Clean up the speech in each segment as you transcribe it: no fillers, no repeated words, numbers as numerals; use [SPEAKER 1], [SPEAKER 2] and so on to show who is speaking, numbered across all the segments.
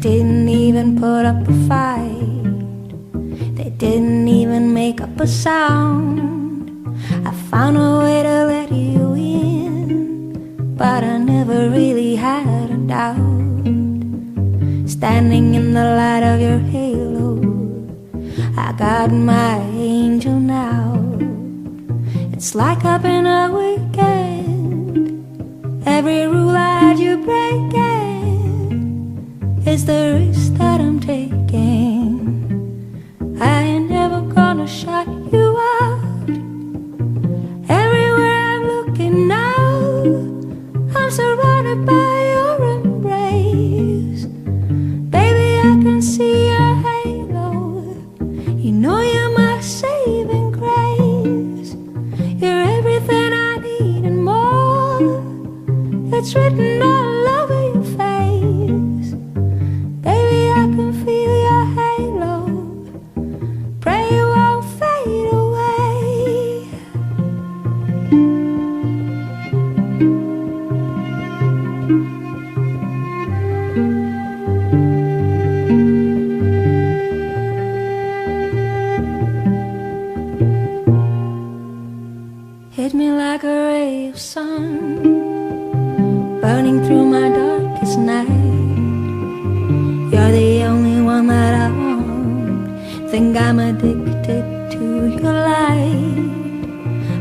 [SPEAKER 1] didn't even put up a fight. They didn't even make up a sound. I found a way to let you in, but I never really had a doubt. Standing in the light of your halo, I got my angel now. It's like I've been a weekend. Every rule I had you breaking is the risk that I'm taking. I ain't never gonna shut you out. Everywhere I'm looking now, I'm surrounded by your embrace. Baby, I can see your halo. You know you're my saving grace. You're everything I need and more. It's written all over your face. Baby, I can feel your halo. Pray you won't fade away. Hit me like a ray of sun, burning through my darkest night. You're the only one that I want. Think I'm addicted to your light.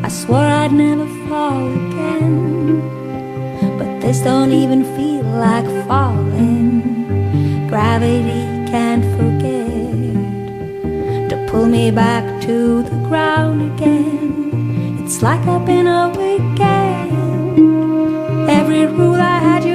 [SPEAKER 1] I swore I'd never fall again, but this don't even feel like falling. Gravity can't forget to pull me back to the ground again. It's like I've been a weekend. Every rule I had you